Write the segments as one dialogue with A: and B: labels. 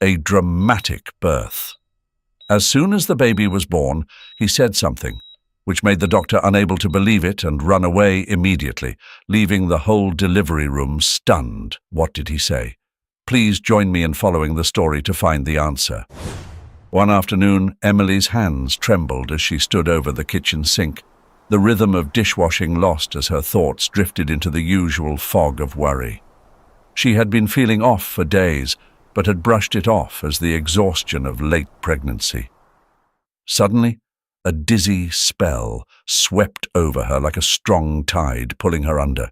A: A dramatic birth. As soon as the baby was born, he said something, which made the doctor unable to believe it and run away immediately, leaving the whole delivery room stunned. What did he say? Please join me in following the story to find the answer. One afternoon, Emily's hands trembled as she stood over the kitchen sink, the rhythm of dishwashing lost as her thoughts drifted into the usual fog of worry. She had been feeling off for days, but had brushed it off as the exhaustion of late pregnancy. Suddenly, a dizzy spell swept over her like a strong tide, pulling her under.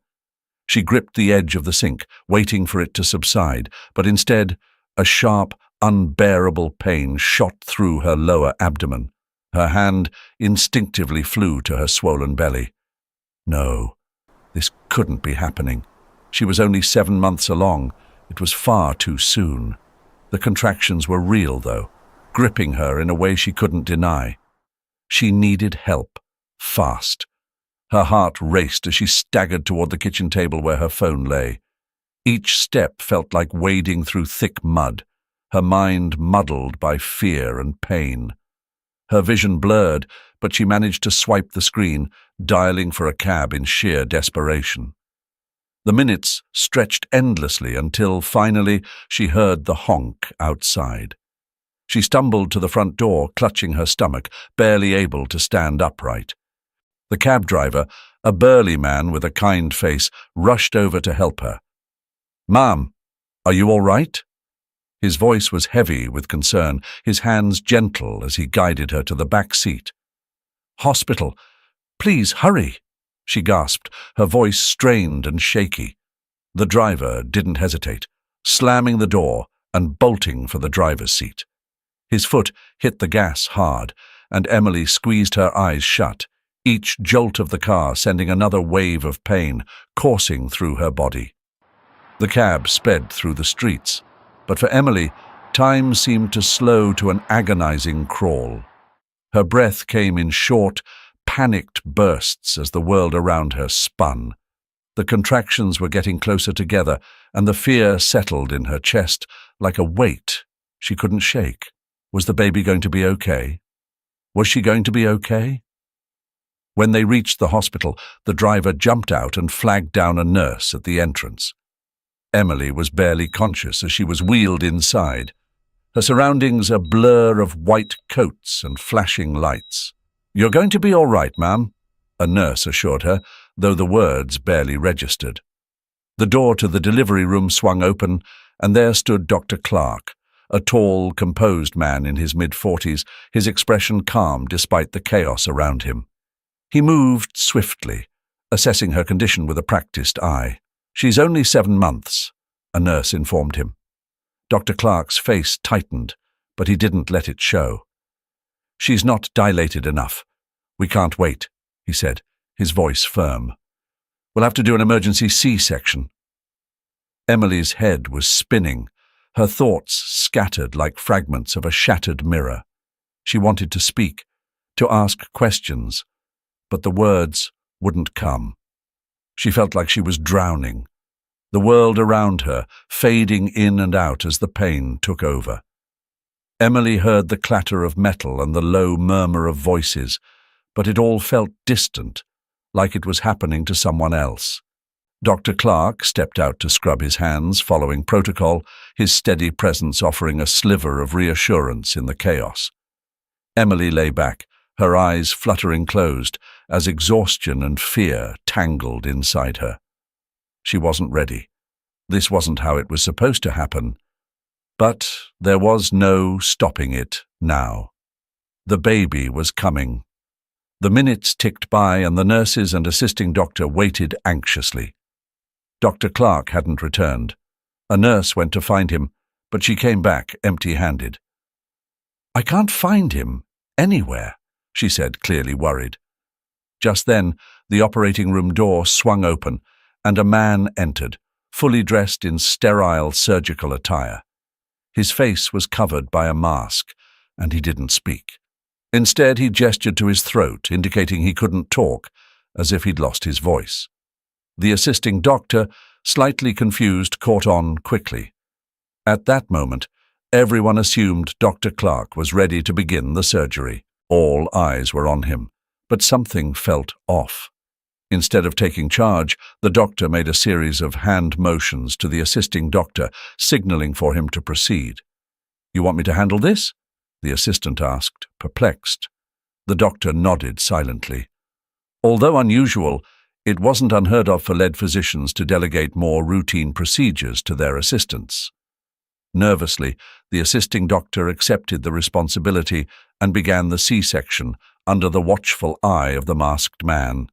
A: She gripped the edge of the sink, waiting for it to subside, but instead, a sharp, unbearable pain shot through her lower abdomen. Her hand instinctively flew to her swollen belly. No, this couldn't be happening. She was only 7 months along. It was far too soon. The contractions were real, though, gripping her in a way she couldn't deny. She needed help, fast. Her heart raced as she staggered toward the kitchen table where her phone lay. Each step felt like wading through thick mud, her mind muddled by fear and pain. Her vision blurred, but she managed to swipe the screen, dialing for a cab in sheer desperation. The minutes stretched endlessly until, finally, she heard the honk outside. She stumbled to the front door, clutching her stomach, barely able to stand upright. The cab driver, a burly man with a kind face, rushed over to help her. "Ma'am, are you all right?" His voice was heavy with concern, his hands gentle as he guided her to the back seat. "Hospital. Please, hurry," she gasped, her voice strained and shaky. The driver didn't hesitate, slamming the door and bolting for the driver's seat. His foot hit the gas hard, and Emily squeezed her eyes shut, each jolt of the car sending another wave of pain coursing through her body. The cab sped through the streets, but for Emily, time seemed to slow to an agonizing crawl. Her breath came in short, panicked bursts as the world around her spun. The contractions were getting closer together, and the fear settled in her chest like a weight she couldn't shake. Was the baby going to be okay? Was she going to be okay? When they reached the hospital, the driver jumped out and flagged down a nurse at the entrance. Emily was barely conscious as she was wheeled inside, her surroundings a blur of white coats and flashing lights. "You're going to be all right, ma'am," a nurse assured her, though the words barely registered. The door to the delivery room swung open, and there stood Dr. Clark, a tall, composed man in his mid-40s, his expression calm despite the chaos around him. He moved swiftly, assessing her condition with a practiced eye. "She's only 7 months," a nurse informed him. Dr. Clark's face tightened, but he didn't let it show. "She's not dilated enough. We can't wait," he said, his voice firm. "We'll have to do an emergency C-section." Emily's head was spinning, her thoughts scattered like fragments of a shattered mirror. She wanted to speak, to ask questions, but the words wouldn't come. She felt like she was drowning, the world around her fading in and out as the pain took over. Emily heard the clatter of metal and the low murmur of voices, but it all felt distant, like it was happening to someone else. Dr. Clark stepped out to scrub his hands, following protocol, his steady presence offering a sliver of reassurance in the chaos. Emily lay back, her eyes fluttering closed, as exhaustion and fear tangled inside her. She wasn't ready. This wasn't how it was supposed to happen. But there was no stopping it now. The baby was coming. The minutes ticked by, and the nurses and assisting doctor waited anxiously. Dr. Clark hadn't returned. A nurse went to find him, but she came back empty-handed. "I can't find him anywhere," she said, clearly worried. Just then, the operating room door swung open, and a man entered, fully dressed in sterile surgical attire. His face was covered by a mask, and he didn't speak. Instead, he gestured to his throat, indicating he couldn't talk, as if he'd lost his voice. The assisting doctor, slightly confused, caught on quickly. At that moment, Everyone assumed Dr. Clark was ready to begin the surgery. All eyes were on him, but something felt off. Instead of taking charge, the doctor made a series of hand motions to the assisting doctor, signaling for him to proceed. "You want me to handle this?" the assistant asked, perplexed. The doctor nodded silently. Although unusual, it wasn't unheard of for lead physicians to delegate more routine procedures to their assistants. Nervously, the assisting doctor accepted the responsibility and began the C-section under the watchful eye of the masked man.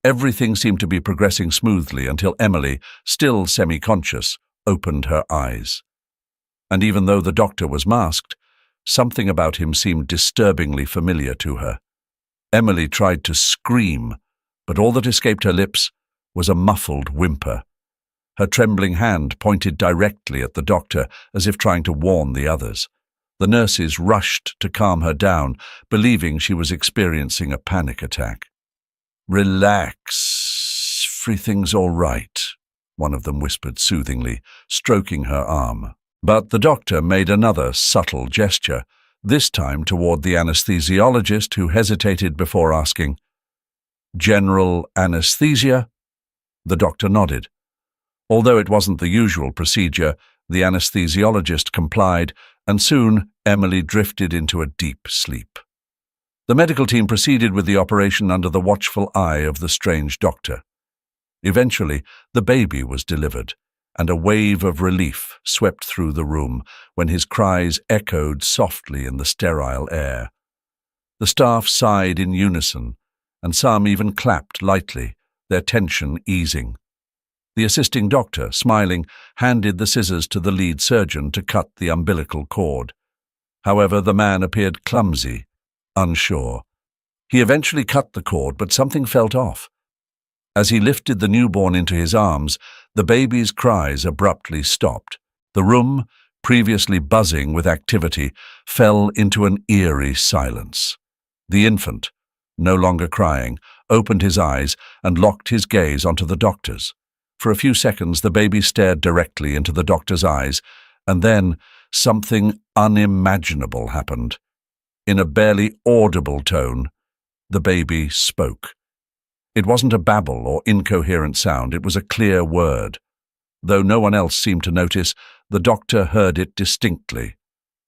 A: Everything seemed to be progressing smoothly until Emily, still semi-conscious, opened her eyes. And even though the doctor was masked, something about him seemed disturbingly familiar to her. Emily tried to scream, but all that escaped her lips was a muffled whimper. Her trembling hand pointed directly at the doctor, as if trying to warn the others. The nurses rushed to calm her down, believing she was experiencing a panic attack. "Relax. Everything's all right," one of them whispered soothingly, stroking her arm. But the doctor made another subtle gesture, this time toward the anesthesiologist, who hesitated before asking, "General anesthesia?" The doctor nodded. Although it wasn't the usual procedure, the anesthesiologist complied, and soon Emily drifted into a deep sleep. The medical team proceeded with the operation under the watchful eye of the strange doctor. Eventually, the baby was delivered, and a wave of relief swept through the room when his cries echoed softly in the sterile air. The staff sighed in unison, and some even clapped lightly, their tension easing. The assisting doctor, smiling, handed the scissors to the lead surgeon to cut the umbilical cord. However, the man appeared clumsy, unsure. He eventually cut the cord, but something felt off. As he lifted the newborn into his arms, the baby's cries abruptly stopped. The room, previously buzzing with activity, fell into an eerie silence. The infant, no longer crying, opened his eyes and locked his gaze onto the doctor's. For a few seconds, the baby stared directly into the doctor's eyes, and then something unimaginable happened. In a barely audible tone, the baby spoke. It wasn't a babble or incoherent sound, it was a clear word. Though no one else seemed to notice, the doctor heard it distinctly.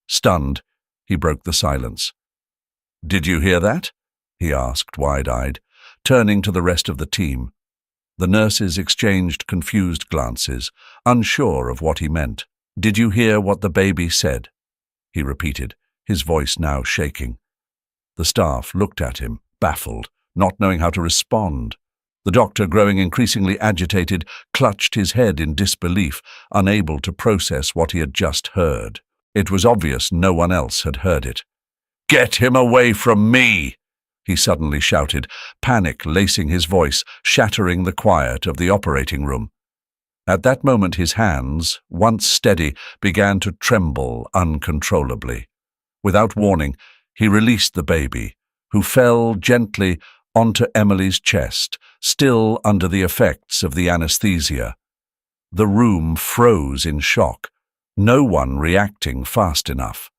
A: Stunned, he broke the silence. "Did you hear that?" he asked, wide-eyed, turning to the rest of the team. The nurses exchanged confused glances, unsure of what he meant. "Did you hear what the baby said?" he repeated, his voice now shaking. The staff looked at him, baffled, not knowing how to respond. The doctor, growing increasingly agitated, clutched his head in disbelief, unable to process what he had just heard. It was obvious no one else had heard it. "Get him away from me!" he suddenly shouted, panic lacing his voice, shattering the quiet of the operating room. At that moment his hands, once steady, began to tremble uncontrollably. Without warning, he released the baby, who fell gently onto Emily's chest, still under the effects of the anesthesia. The room froze in shock, no one reacting fast enough.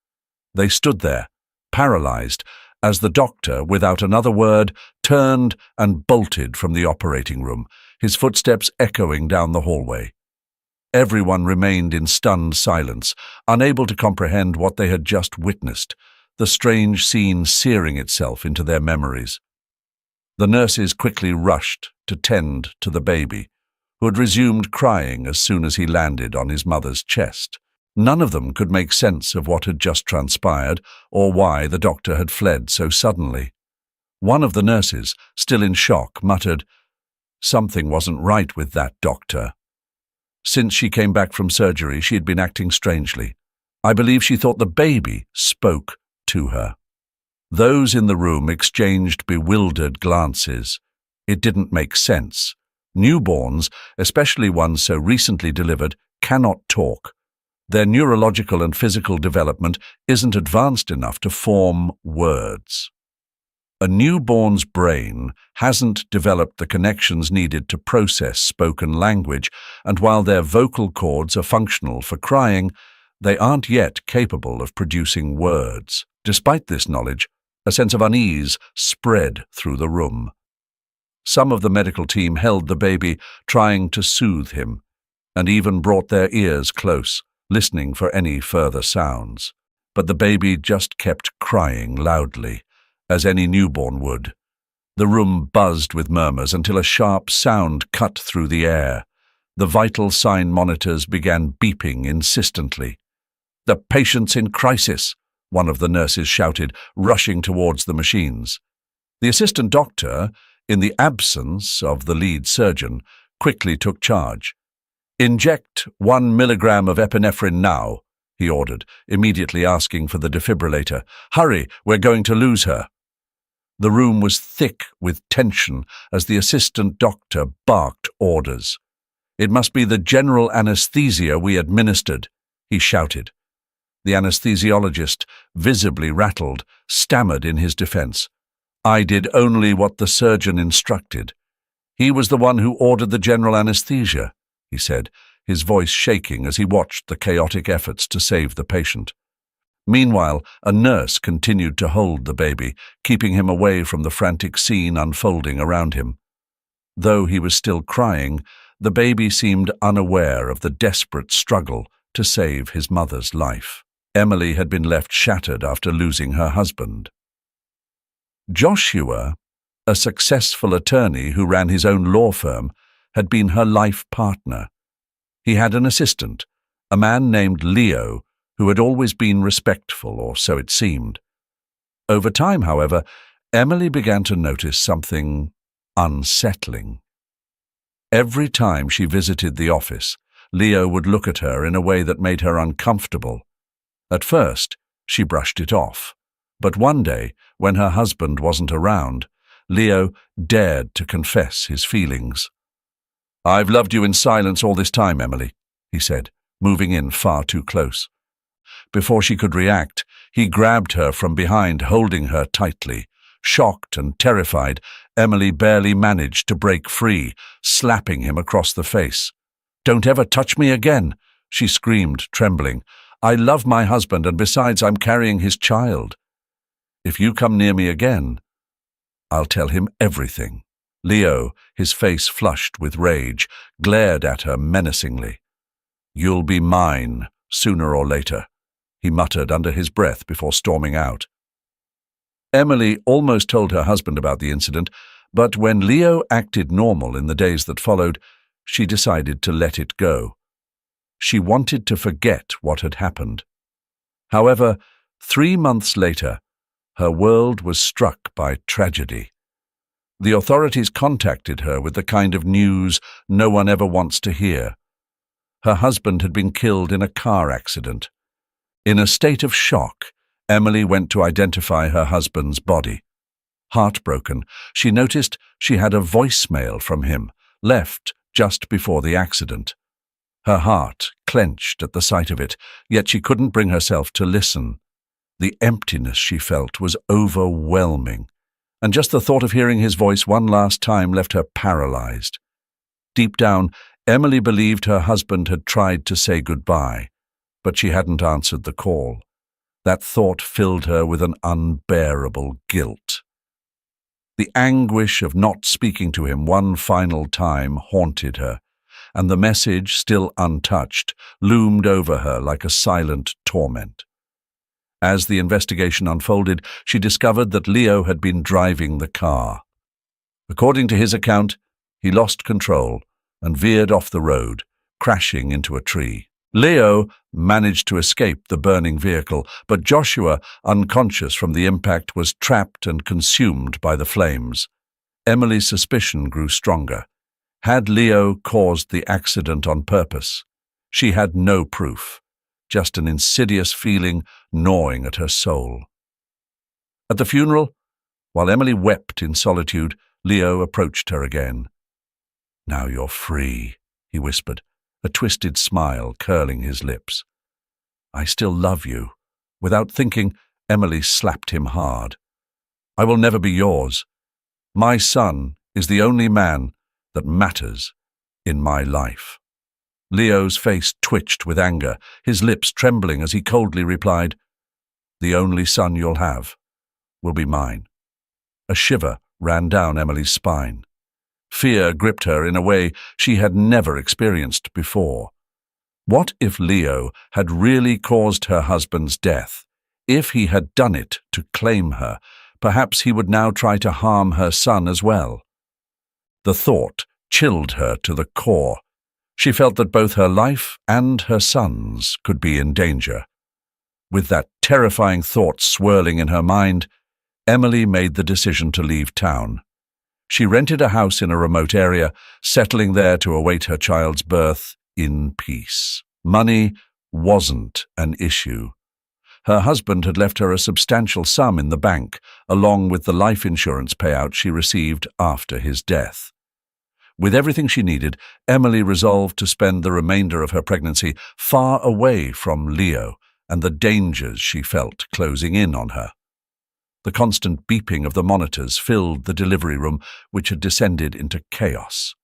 A: They stood there, paralyzed, as the doctor, without another word, turned and bolted from the operating room, his footsteps echoing down the hallway. Everyone remained in stunned silence, unable to comprehend what they had just witnessed, the strange scene searing itself into their memories. The nurses quickly rushed to tend to the baby, who had resumed crying as soon as he landed on his mother's chest. None of them could make sense of what had just transpired or why the doctor had fled so suddenly. One of the nurses, still in shock, muttered, "Something wasn't right with that doctor." Since she came back from surgery, she had been acting strangely. I believe she thought the baby spoke to her. Those in the room exchanged bewildered glances. It didn't make sense. Newborns, especially ones so recently delivered, cannot talk. Their neurological and physical development isn't advanced enough to form words. A newborn's brain hasn't developed the connections needed to process spoken language, and while their vocal cords are functional for crying, They aren't yet capable of producing words. Despite this knowledge, a sense of unease spread through the room. Some of the medical team held the baby, trying to soothe him, and even brought their ears close, listening for any further sounds. But the baby just kept crying loudly, as any newborn would. The room buzzed with murmurs until a sharp sound cut through the air. The vital sign monitors began beeping insistently. "The patient's in crisis," one of the nurses shouted, rushing towards the machines. The assistant doctor, in the absence of the lead surgeon, quickly took charge. "Inject 1 milligram of epinephrine now," he ordered, immediately asking for the defibrillator. "Hurry, we're going to lose her." The room was thick with tension as the assistant doctor barked orders. "It must be the general anesthesia we administered," he shouted. The anesthesiologist, visibly rattled, stammered in his defense. "I did only what the surgeon instructed. He was the one who ordered the general anesthesia," he said, his voice shaking as he watched the chaotic efforts to save the patient. Meanwhile, a nurse continued to hold the baby, keeping him away from the frantic scene unfolding around him. Though he was still crying, the baby seemed unaware of the desperate struggle to save his mother's life. Emily had been left shattered after losing her husband. Joshua, a successful attorney who ran his own law firm, had been her life partner. He had an assistant, a man named Leo, who had always been respectful, or so it seemed. Over time, however, Emily began to notice something unsettling. Every time she visited the office, Leo would look at her in a way that made her uncomfortable. At first, she brushed it off, but one day, when her husband wasn't around, Leo dared to confess his feelings. "I've loved you in silence all this time, Emily," he said, moving in far too close. Before she could react, he grabbed her from behind, holding her tightly. Shocked and terrified, Emily barely managed to break free, slapping him across the face. "Don't ever touch me again," she screamed, trembling. "I love my husband, and besides, I'm carrying his child. If you come near me again, I'll tell him everything." Leo, his face flushed with rage, glared at her menacingly. "You'll be mine, sooner or later," he muttered under his breath before storming out. Emily almost told her husband about the incident, but when Leo acted normal in the days that followed, she decided to let it go. She wanted to forget what had happened. However, 3 months later, her world was struck by tragedy. The authorities contacted her with the kind of news no one ever wants to hear. Her husband had been killed in a car accident. In a state of shock, Emily went to identify her husband's body. Heartbroken, she noticed she had a voicemail from him, left just before the accident. Her heart clenched at the sight of it, yet she couldn't bring herself to listen. The emptiness she felt was overwhelming, and just the thought of hearing his voice one last time left her paralyzed. Deep down, Emily believed her husband had tried to say goodbye, but she hadn't answered the call. That thought filled her with an unbearable guilt. The anguish of not speaking to him one final time haunted her, and the message, still untouched, loomed over her like a silent torment. As the investigation unfolded, she discovered that Leo had been driving the car. According to his account, he lost control and veered off the road, crashing into a tree. Leo managed to escape the burning vehicle, but Joshua, unconscious from the impact, was trapped and consumed by the flames. Emily's suspicion grew stronger. Had Leo caused the accident on purpose? She had no proof, just an insidious feeling gnawing at her soul. At the funeral, while Emily wept in solitude, Leo approached her again. "Now you're free," he whispered, a twisted smile curling his lips. "I still love you." Without thinking, Emily slapped him hard. "I will never be yours. My son is the only man that matters in my life." Leo's face twitched with anger, his lips trembling as he coldly replied, "The only son you'll have will be mine." A shiver ran down Emily's spine. Fear gripped her in a way she had never experienced before. What if Leo had really caused her husband's death? If he had done it to claim her, perhaps he would now try to harm her son as well. The thought chilled her to the core. She felt that both her life and her son's could be in danger. With that terrifying thought swirling in her mind, Emily made the decision to leave town. She rented a house in a remote area, settling there to await her child's birth in peace. Money wasn't an issue. Her husband had left her a substantial sum in the bank, along with the life insurance payout she received after his death. With everything she needed, Emily resolved to spend the remainder of her pregnancy far away from Leo and the dangers she felt closing in on her. The constant beeping of the monitors filled the delivery room, which had descended into chaos.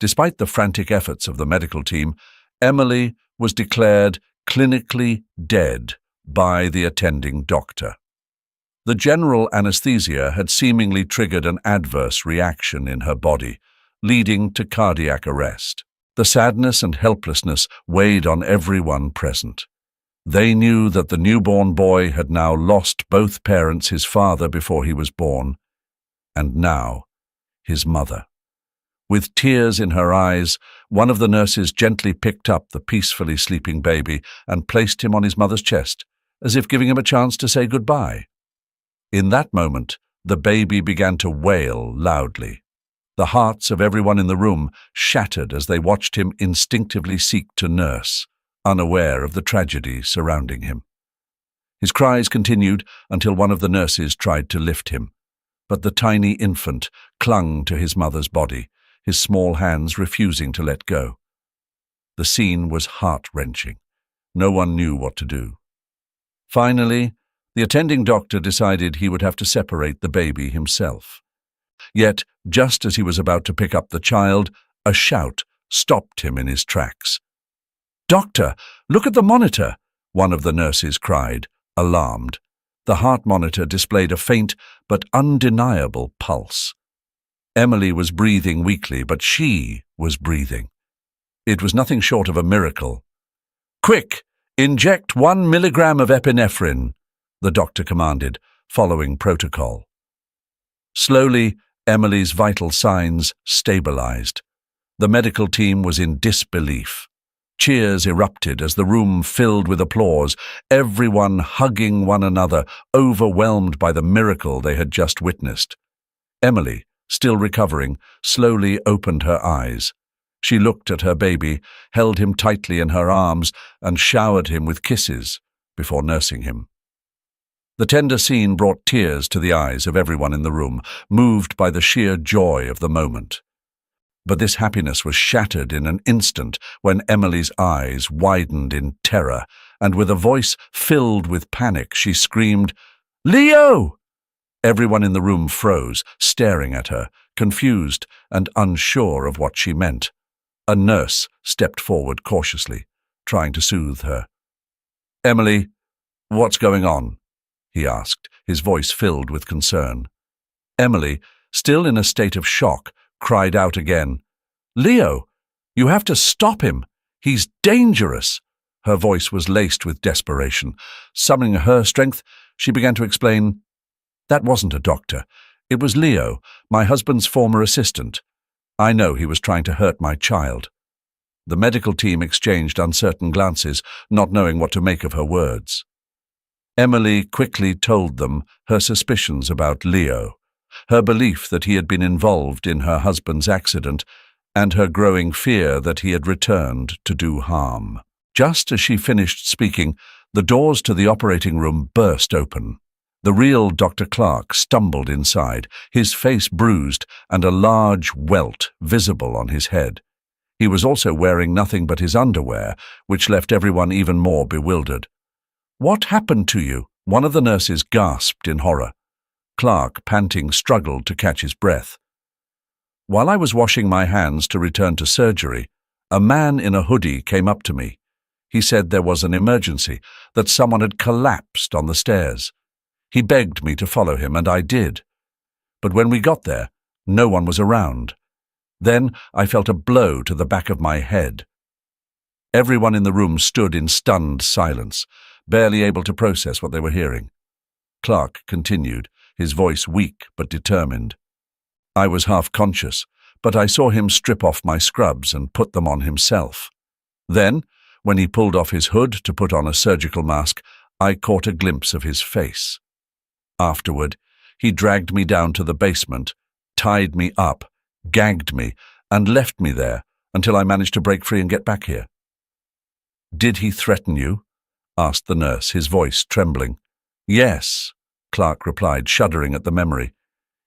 A: Despite the frantic efforts of the medical team, Emily was declared clinically dead by the attending doctor. The general anesthesia had seemingly triggered an adverse reaction in her body, leading to cardiac arrest. The sadness and helplessness weighed on everyone present. They knew that the newborn boy had now lost both parents, his father before he was born, and now his mother. With tears in her eyes, one of the nurses gently picked up the peacefully sleeping baby and placed him on his mother's chest, as if giving him a chance to say goodbye. In that moment, the baby began to wail loudly. The hearts of everyone in the room shattered as they watched him instinctively seek to nurse, unaware of the tragedy surrounding him. His cries continued until one of the nurses tried to lift him, but the tiny infant clung to his mother's body, his small hands refusing to let go. The scene was heart-wrenching. No one knew what to do. Finally, the attending doctor decided he would have to separate the baby himself. Yet, just as he was about to pick up the child, a shout stopped him in his tracks. "Doctor, look at the monitor!" one of the nurses cried, alarmed. The heart monitor displayed a faint but undeniable pulse. Emily was breathing weakly, but she was breathing. It was nothing short of a miracle. "Quick! Inject 1 milligram of epinephrine," the doctor commanded, following protocol. Slowly, Emily's vital signs stabilized. The medical team was in disbelief. Cheers erupted as the room filled with applause, everyone hugging one another, overwhelmed by the miracle they had just witnessed. Emily, still recovering, slowly opened her eyes. She looked at her baby, held him tightly in her arms, and showered him with kisses before nursing him. The tender scene brought tears to the eyes of everyone in the room, moved by the sheer joy of the moment. But this happiness was shattered in an instant when Emily's eyes widened in terror, and with a voice filled with panic, she screamed, "Leo!" Everyone in the room froze, staring at her, confused and unsure of what she meant. A nurse stepped forward cautiously, trying to soothe her. "Emily, what's going on?" he asked, his voice filled with concern. Emily, still in a state of shock, cried out again, "Leo, you have to stop him. He's dangerous." Her voice was laced with desperation. Summoning her strength, she began to explain, "That wasn't a doctor. It was Leo, my husband's former assistant. I know he was trying to hurt my child." The medical team exchanged uncertain glances, not knowing what to make of her words. Emily quickly told them her suspicions about Leo, her belief that he had been involved in her husband's accident, and her growing fear that he had returned to do harm. Just as she finished speaking, the doors to the operating room burst open. The real Dr. Clark stumbled inside, his face bruised and a large welt visible on his head. He was also wearing nothing but his underwear, which left everyone even more bewildered. "What happened to you?" one of the nurses gasped in horror. Clark, panting, struggled to catch his breath. "While I was washing my hands to return to surgery, A man in a hoodie came up to me. He said there was an emergency, that someone had collapsed on the stairs. He begged me to follow him, and I did. But when we got there, no one was around. Then I felt a blow to the back of my head. Everyone in the room stood in stunned silence, barely able to process what they were hearing. Clark continued, his voice weak but determined. I was half conscious, but I saw him strip off my scrubs and put them on himself. Then, when he pulled off his hood to put on a surgical mask, I caught a glimpse of his face. Afterward, he dragged me down to the basement, tied me up, gagged me, and left me there until I managed to break free and get back here. "Did he threaten you?" asked the nurse, his voice trembling. "Yes," Clark replied, shuddering at the memory.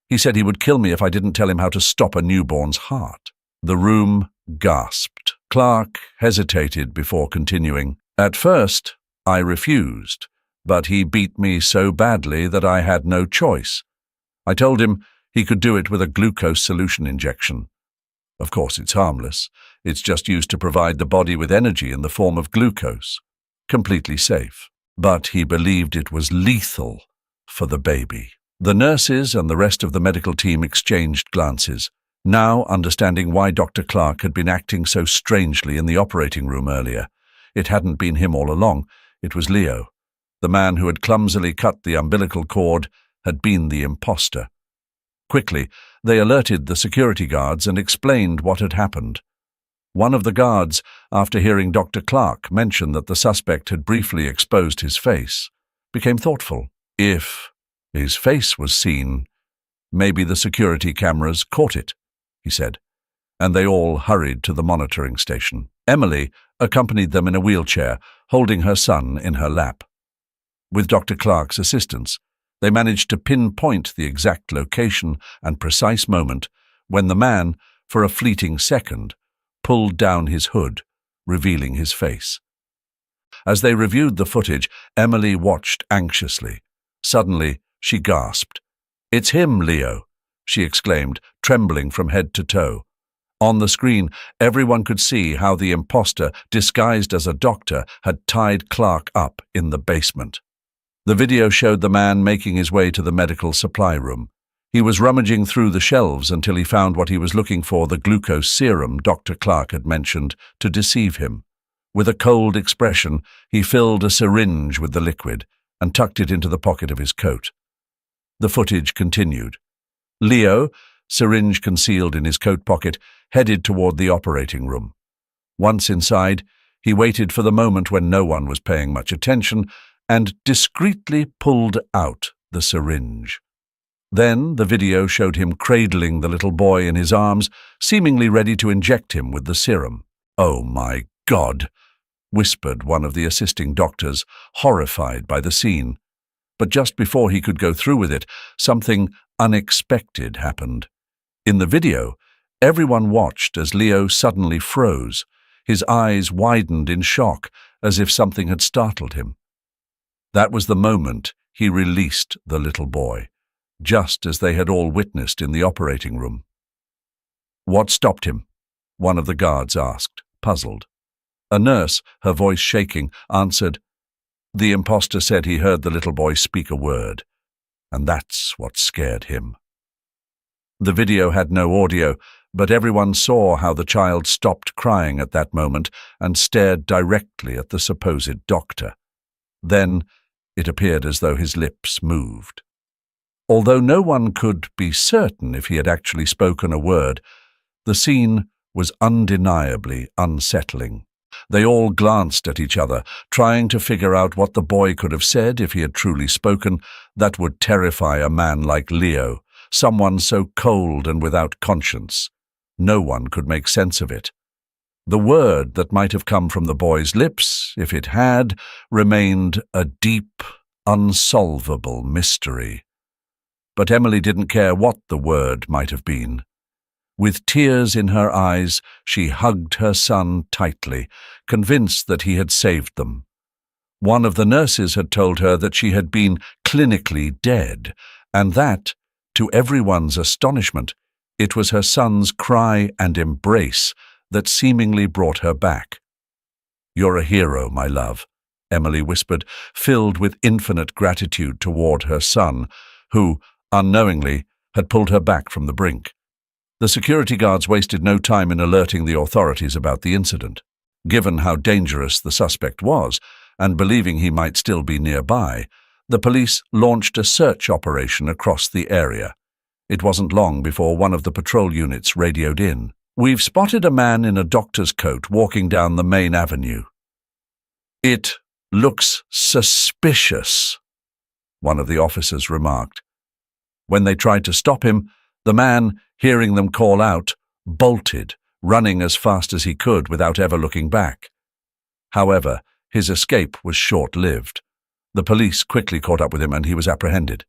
A: "He said he would kill me if I didn't tell him how to stop a newborn's heart." The room gasped. Clark hesitated before continuing. "At first, I refused, but he beat me so badly that I had no choice. I told him he could do it with a glucose solution injection. Of course, it's harmless. It's just used to provide the body with energy in the form of glucose. Completely safe. But he believed it was lethal for the baby." The nurses and the rest of the medical team exchanged glances, now understanding why Dr. Clark had been acting so strangely in the operating room earlier. It hadn't been him all along. It was Leo. The man who had clumsily cut the umbilical cord had been the imposter. Quickly, they alerted the security guards and explained what had happened. One of the guards, after hearing Dr. Clark mention that the suspect had briefly exposed his face, became thoughtful. If his face was seen, maybe the security cameras caught it, he said, and they all hurried to the monitoring station. Emily accompanied them in a wheelchair, holding her son in her lap. With Dr. Clark's assistance, they managed to pinpoint the exact location and precise moment when the man, for a fleeting second, pulled down his hood, revealing his face. As they reviewed the footage, Emily watched anxiously. Suddenly, she gasped. "It's him, Leo," she exclaimed, trembling from head to toe. On the screen, everyone could see how the imposter, disguised as a doctor, had tied Clark up in the basement. The video showed the man making his way to the medical supply room. He was rummaging through the shelves until he found what he was looking for, the glucose serum Dr. Clark had mentioned, to deceive him. With a cold expression, he filled a syringe with the liquid and tucked it into the pocket of his coat. The footage continued. Leo, syringe concealed in his coat pocket, headed toward the operating room. Once inside, he waited for the moment when no one was paying much attention and discreetly pulled out the syringe. Then the video showed him cradling the little boy in his arms, seemingly ready to inject him with the serum. "Oh my God," whispered one of the assisting doctors, horrified by the scene. But just before he could go through with it, something unexpected happened. In the video, everyone watched as Leo suddenly froze. His eyes widened in shock, as if something had startled him. That was the moment he released the little boy, just as they had all witnessed in the operating room. "What stopped him?" one of the guards asked, puzzled. A nurse, her voice shaking, answered, "The imposter said he heard the little boy speak a word, and that's what scared him." The video had no audio, but everyone saw how the child stopped crying at that moment and stared directly at the supposed doctor. Then it appeared as though his lips moved. Although no one could be certain if he had actually spoken a word, the scene was undeniably unsettling. They all glanced at each other, trying to figure out what the boy could have said if he had truly spoken that would terrify a man like Leo, someone so cold and without conscience. No one could make sense of it. The word that might have come from the boy's lips, if it had, remained a deep, unsolvable mystery. But Emily didn't care what the word might have been. With tears in her eyes, she hugged her son tightly, convinced that he had saved them. One of the nurses had told her that she had been clinically dead, and that, to everyone's astonishment, it was her son's cry and embrace that seemingly brought her back. "You're a hero, my love," Emily whispered, filled with infinite gratitude toward her son, who, unknowingly, had pulled her back from the brink. The security guards wasted no time in alerting the authorities about the incident. Given how dangerous the suspect was, and believing he might still be nearby, the police launched a search operation across the area. It wasn't long before one of the patrol units radioed in. "We've spotted a man in a doctor's coat walking down the main avenue. It looks suspicious," one of the officers remarked. When they tried to stop him, the man, hearing them call out, bolted, running as fast as he could without ever looking back. However, his escape was short-lived. The police quickly caught up with him and he was apprehended.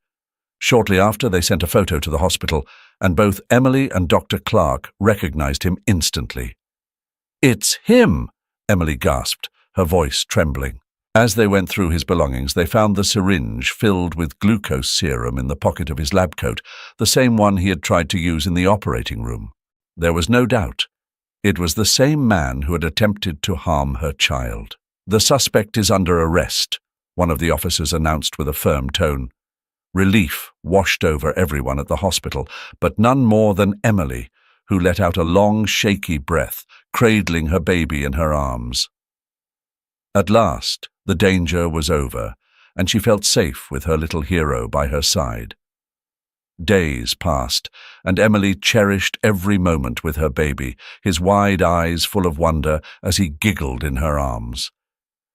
A: Shortly after, they sent a photo to the hospital, and both Emily and Dr. Clark recognized him instantly. "It's him!" Emily gasped, her voice trembling. As they went through his belongings, they found the syringe filled with glucose serum in the pocket of his lab coat, the same one he had tried to use in the operating room. There was no doubt. It was the same man who had attempted to harm her child. "The suspect is under arrest," one of the officers announced with a firm tone. Relief washed over everyone at the hospital, but none more than Emily, who let out a long, shaky breath, cradling her baby in her arms. At last, the danger was over, and she felt safe with her little hero by her side. Days passed, and Emily cherished every moment with her baby, his wide eyes full of wonder as he giggled in her arms.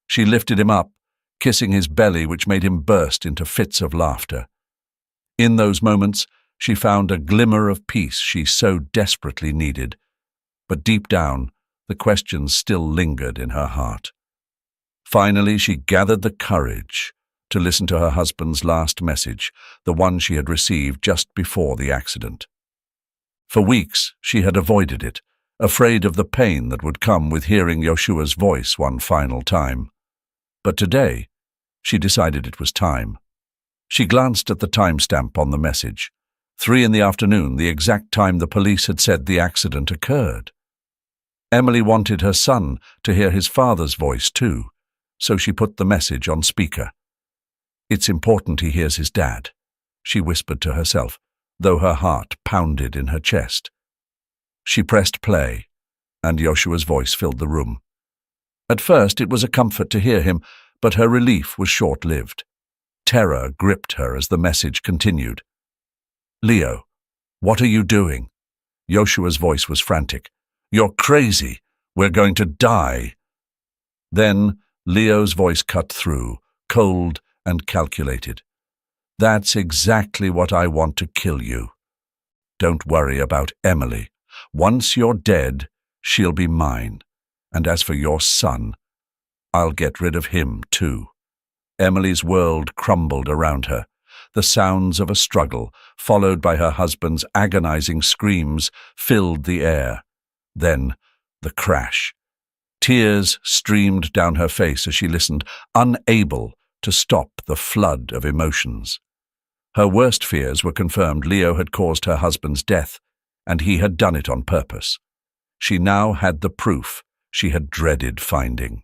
A: She lifted him up, kissing his belly, which made him burst into fits of laughter. In those moments, she found a glimmer of peace she so desperately needed, but deep down, the questions still lingered in her heart. Finally, she gathered the courage to listen to her husband's last message, the one she had received just before the accident. For weeks, she had avoided it, afraid of the pain that would come with hearing Yoshua's voice one final time. But today, she decided it was time. She glanced at the timestamp on the message. 3 p.m, the exact time the police had said the accident occurred. Emily wanted her son to hear his father's voice too, so she put the message on speaker. "It's important he hears his dad," she whispered to herself, though her heart pounded in her chest. She pressed play, and Yoshua's voice filled the room. At first it was a comfort to hear him, but her relief was short-lived. Terror gripped her as the message continued. "Leo, what are you doing?" Yoshua's voice was frantic. "You're crazy. We're going to die." Then Leo's voice cut through, cold and calculated. "That's exactly what I want to kill you. Don't worry about Emily. Once you're dead, she'll be mine. And as for your son, I'll get rid of him too." Emily's world crumbled around her. The sounds of a struggle, followed by her husband's agonizing screams, filled the air. Then, the crash. Tears streamed down her face as she listened, unable to stop the flood of emotions. Her worst fears were confirmed. Leo had caused her husband's death, and he had done it on purpose. She now had the proof she had dreaded finding.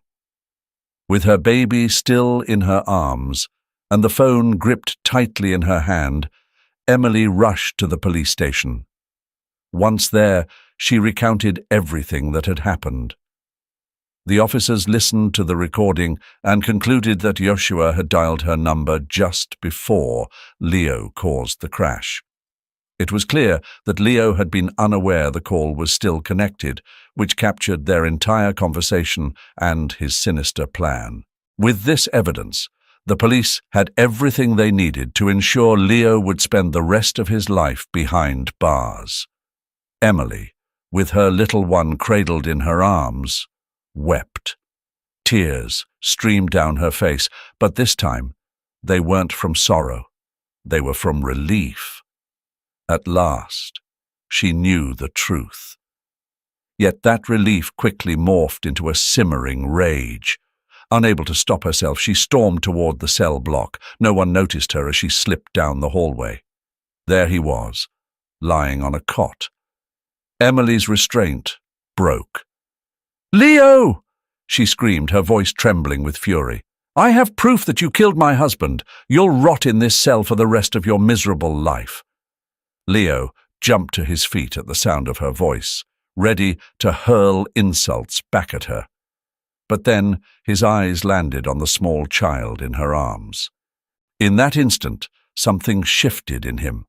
A: With her baby still in her arms, and the phone gripped tightly in her hand, Emily rushed to the police station. Once there, she recounted everything that had happened. The officers listened to the recording and concluded that Yoshua had dialed her number just before Leo caused the crash. It was clear that Leo had been unaware the call was still connected, which captured their entire conversation and his sinister plan. With this evidence, the police had everything they needed to ensure Leo would spend the rest of his life behind bars. Emily, with her little one cradled in her arms, wept. Tears streamed down her face, but this time they weren't from sorrow. They were from relief. At last, she knew the truth. Yet that relief quickly morphed into a simmering rage. Unable to stop herself, she stormed toward the cell block. No one noticed her as she slipped down the hallway. There he was, lying on a cot. Emily's restraint broke, "Leo!" she screamed, her voice trembling with fury. "I have proof that you killed my husband. You'll rot in this cell for the rest of your miserable life." Leo jumped to his feet at the sound of her voice, ready to hurl insults back at her. But then his eyes landed on the small child in her arms. In that instant, something shifted in him.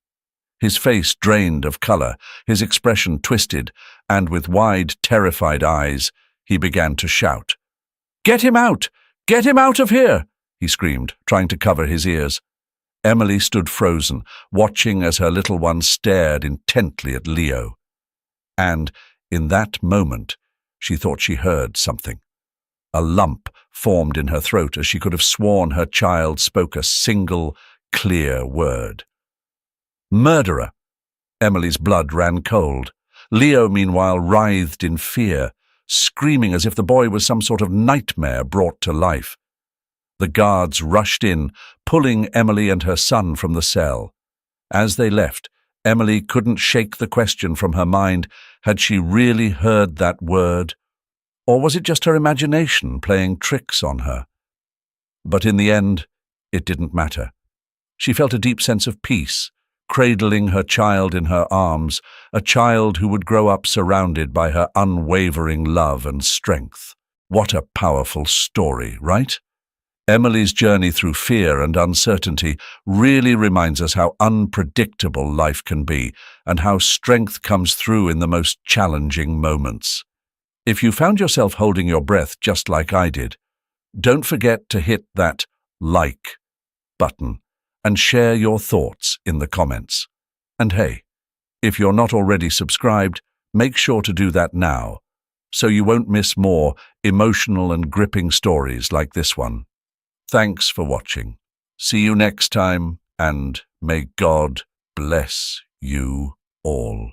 A: His face drained of color, his expression twisted, and with wide, terrified eyes, he began to shout. "Get him out! Get him out of here!" he screamed, trying to cover his ears. Emily stood frozen, watching as her little one stared intently at Leo. And, in that moment, she thought she heard something. A lump formed in her throat as she could have sworn her child spoke a single, clear word. "Murderer!" Emily's blood ran cold. Leo, meanwhile, writhed in fear, screaming as if the boy was some sort of nightmare brought to life. The guards rushed in, pulling Emily and her son from the cell. As they left, Emily couldn't shake the question from her mind, had she really heard that word? Or was it just her imagination playing tricks on her? But in the end, it didn't matter. She felt a deep sense of peace, cradling her child in her arms, a child who would grow up surrounded by her unwavering love and strength. What a powerful story, right? Emily's journey through fear and uncertainty really reminds us how unpredictable life can be and how strength comes through in the most challenging moments. If you found yourself holding your breath just like I did, don't forget to hit that like button and share your thoughts in the comments. And hey, if you're not already subscribed, make sure to do that now, so you won't miss more emotional and gripping stories like this one. Thanks for watching. See you next time, and may God bless you all.